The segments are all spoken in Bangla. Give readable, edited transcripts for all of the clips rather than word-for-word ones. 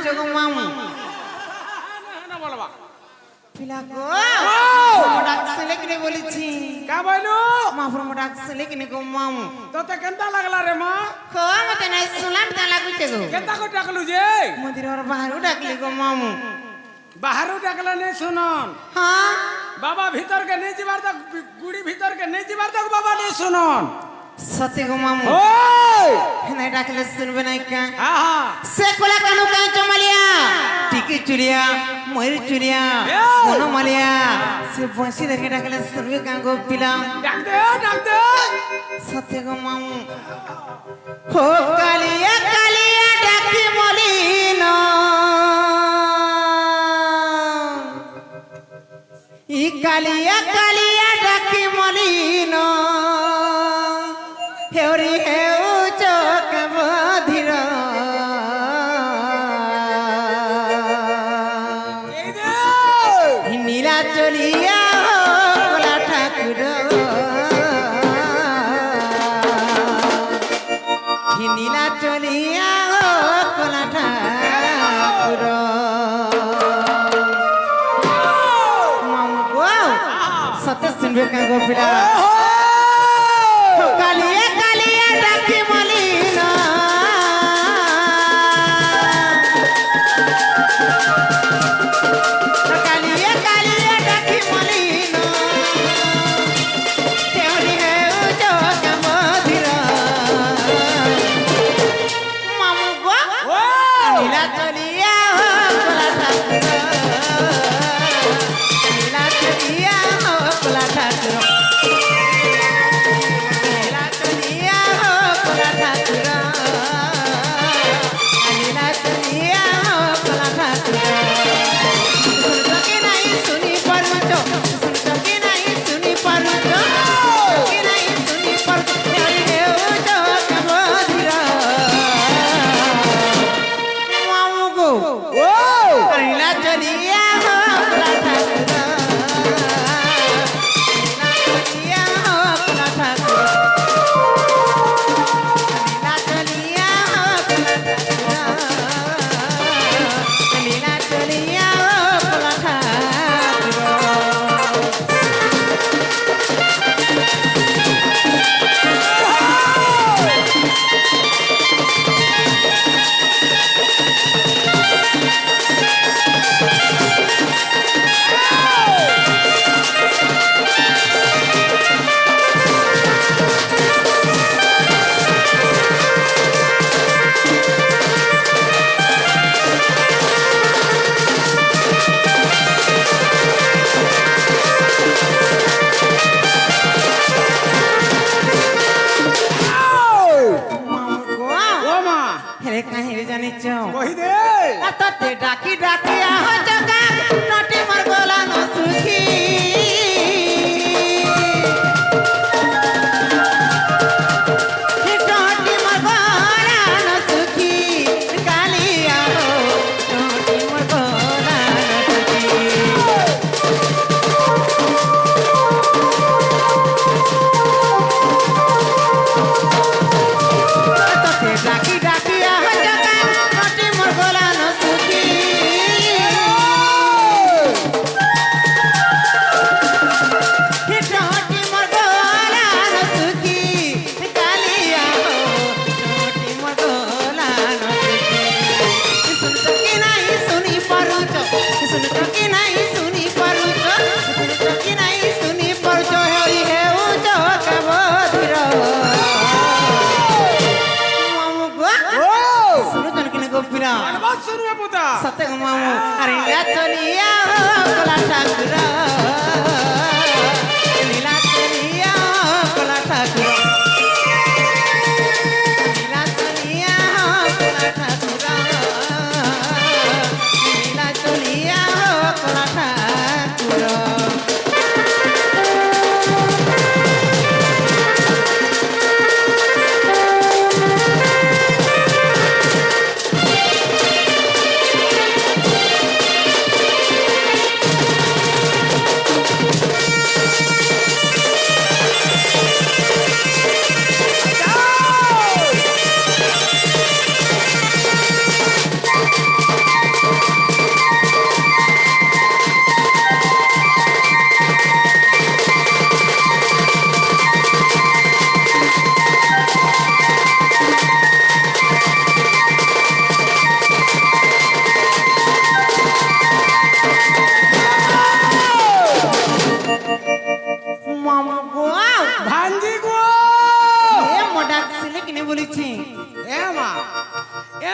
আসছো গো মামু না বলবা পিলা গো ডাকছিলে কিনে বলেছি কা বইলু মাফুর মো ডাকছিলে কিনে গো মামু তোতে কেনতা লাগলা রে মা কো মতে নাই শুনলাম তা লাগুছে গো কেনতা কো ডাকলু যে মন্দিরের বাহারও ডাকলি গো মামু বাহারু ডাকলা নে শুনন হ্যাঁ বাবা ভিতর কে নে যাবার তক গুড়ি ভিতর কে নে যাবার তক বাবা নে শুনন সত্যি গো মামু ওই নাই ডাকলে শুনবে নাই কা হ্যাঁ হ্যাঁ সে কোলা কানু কাই চমালিয়া টিকি চুরিয়া ময়ূর চুরিয়া কোন মালিয়া সে বসি দেখে ডাকলে শুনবে কা গো পিলা ডাক দে সত্যি গো মামু হো কালিয়া কালিয়া ডাকি মলিন ই কালিয়া কালিয়া ডাকি মলিন হেউরি হেউ চোখ বধির এই দে নীলা চলিয়া কোলা ঠাকুর নীলা চলিয়া কোলা ঠাকুর মামু গো সত্য শুনবে কা গো পিলা কালিয়া কালিয়া ডাকি মলিন কালিয়া কালিয়া ডাকি মলিন তেওরি হেউ চোখ মধির মামু গো নীলা চলিয়া কোলা ঠাকুর নীলা চলিয়া কোলা ঠাকুর নীলা চলিয়া কোলা ঠাকুর নীলা চলিয়া কোলা ঠাকুর শুনতো কি নাই শুনি পারুছ শুনতো কি নাই শুনি পারুছ কি নাই শুনি পারুছ হেউরি হেউ চোখ বধির মামু গো নীলা চলিয়া কোলা ঠাকুর নীলা চলিয়া কোলা ঠাকুর নীলা চলিয়া কোলা ঠাকুর নীলা চলিয়া কোলা ঠাকুর মামু গো ও মা হেরে কাহিরে জানিছ কহি দে ততে ডাকি ডাকি আহ জগা নটি মোর গলা ন সুখী নটি মোর গলা ন সুখী কালিয়া নটি মোর গলা ন সুখী ততে ডাকি ডাকি আহ জগা নটি মোর গলা ন সুখী নটি মোর গলা ন সুখী কালিয়া নটি মোর গলা ন সুখী শুনতো কি নাই শুনি পারুছ শুনতো কি নাই শুনি পারুছ শুনতো কি নাই শুনি পারুছ হেউরি হেউ চোখ বধির মামু গো শুনুতন কিনে গোপিরা বাত শুনবে পুতা সতে গো মামু আরে নীলা চলিয়া কোলা ঠাকুর নীলা চলিয়া কোলা ঠাকুর নীলা চলিয়া কোলা ঠাকুর নীলা চলিয়া কোলা ঠাকুর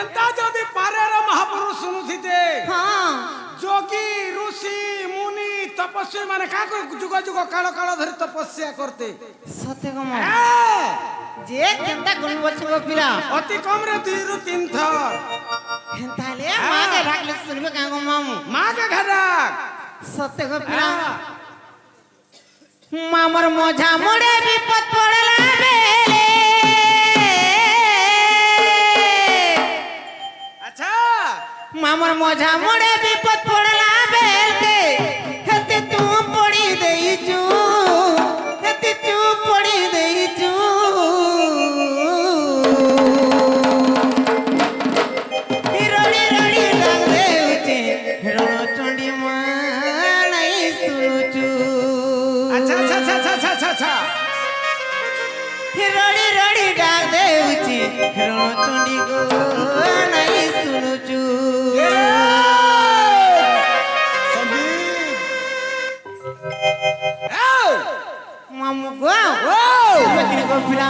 এন্তা যদি পারে রে মহাপুরুষ শুনুথিতে হ্যাঁ যোগী ঋষি মুনি তপস্বী মানে কাকে যুগ যুগ কাল কাল ধরে তপস্যা করতে সত্যি গো মা হ্যাঁ, যে কেনতা গুণ বলছি গো পিলা অতি কম রে 2 ରୁ 3 থর তাহলে মাকে ডাকলে শুনবে কাঁ গো মামু মাকে ঘাড়াক সত্যি গো পিলা হ্যাঁ। মামর মঝা মোড়ে বিপদ পড়লা বেলে আচ্ছা মামর মঝা মোড়ে বিপদ পড়লা বেলকে হেতে তু পড়ি দেইছু হেতে তু পড়ি দেইছু রড়ি রড়ি ডাক দেউছে রণ চণ্ডী মা নাই শুনুছু আচ্ছা আচ্ছা আচ্ছা আচ্ছা আচ্ছা আচ্ছা রড়ি রড়ি ডাক দেউছে রণ চণ্ডী গো নাই শুনুছু মামু গো শুনবে গো পিলা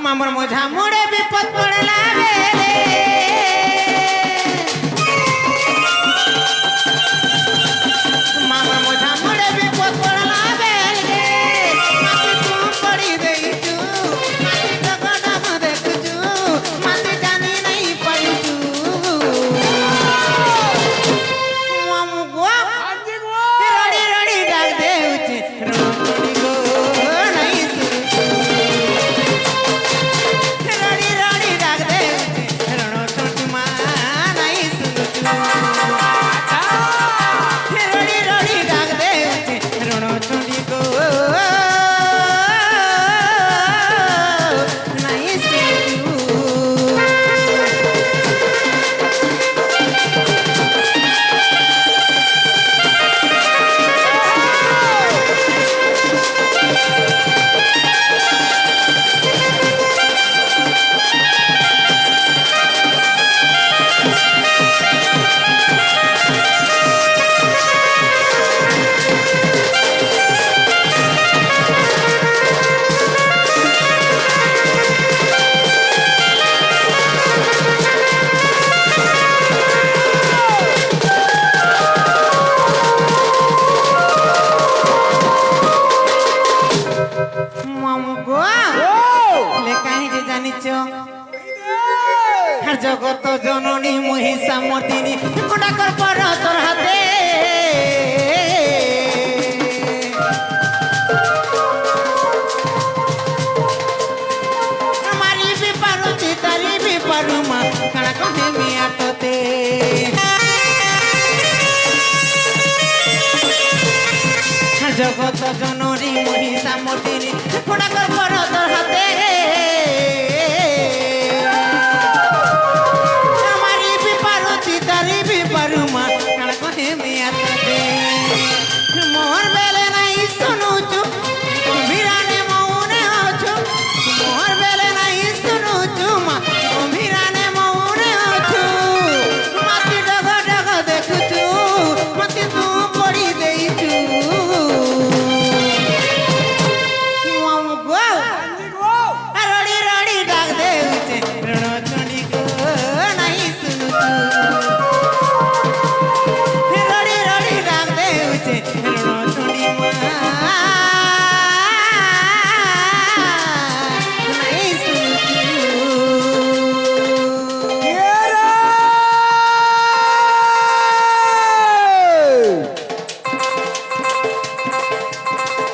মামর মঝা মোড়ে বিপদ পড়লা বেলে মামর মঝা মোড়ে বিপদ পড়লা বেলে মাটি তু পড়ি দেইছু মাটি ডগ ডগ দেখুছু মাটি জানি নাই পাইছু মামু গো আজি গো রড়ি রড়ি ডাক দেউছে রড়ি গো নাই শুনুছু রড়ি রড়ি ডাক দেউছে রণ চণ্ডী মা নাই শুনুছু রড়ি রড়ি ডাক দেউছে রণ চণ্ডী গো নাই শুনুছু মামু গো লে কাহি যে জানিছ আর জগত জননী মহিষা মতিনী কোটাকর পর তোর হাতে মারি বি পারুছি তারি বি পারু মা কাଣା কহে মিয়াটতে জগত জননী মহিষা মতিনী কোটাকর পর তোর হাতে আমারি বি পারুছি তারি বি পারু মা কাଣା কহে মিয়াটতে মোর বেলে নাই শুনুছু গম্ভীরানে মৌনে অছু মোর বেলে নাই শুনুছু মা গম্ভীরানে মৌনে অছু মাটি ডগ ডগ দেখুছু মতি তু পড়ি দেইছু মামু গো আজি গো রড়ি রড়ি ডাক দেউছে রণ চণ্ডী গো নাই শুনুছু রড়ি রড়ি ডাক দেউছে রণ চণ্ডী মা নাই শুনুছু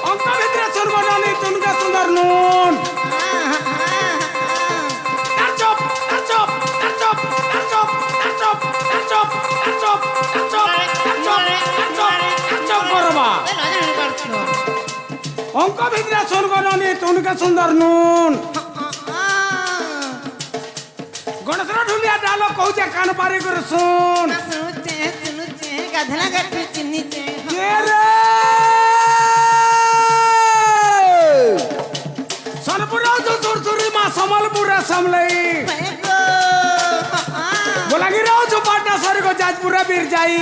অঙ্ক ভিতরে সর্বজনী তুনকা সুন্দর নুন নাচপ নাচপ নাচপ নাচপ নাচপ নাচপ নাচপ নাচপ নাচপ নাচপ করবা অঙ্ক ভিতরে সর্বজনী তুনকা সুন্দর নুন গণেশর ঢুলিয়া ডালো কହୁছে কান পারি করে শুন শুনুছে শুনুছে গাধলা গাঠি চিনিছে কে রে সনপুর সুরসুরি মা সম্বলপুরে সামলাই বলাঙ্গীর পাটনা সরি গো যাজপুরে বীর যাই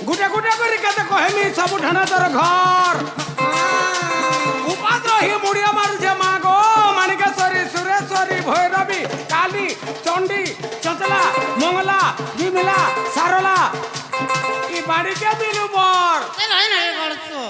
গুটা গুটা করে কেতে কহেমি সবু ঠানা তোর ঘর উপাস রহি মুড়িয়া মারুছে মা গো মানিকেশ্বরী সুরেশ্বরী ভৈরবী কালী চণ্ডী চঞ্চলা মঙ্গলা বিমলা সারলা কি বাড়িতে বিলু বর এ নাই নাই বলছো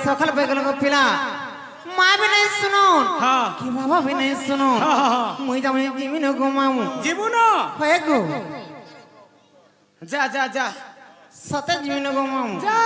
সকাল বেগল পিলা মা भी नहीं सुनो हाँ कि बाबा भी नहीं सुनो हाँ मुई जामे जीवन घुमाऊ জীবন है गो যা যা যা सते जीवन घुमाऊ যা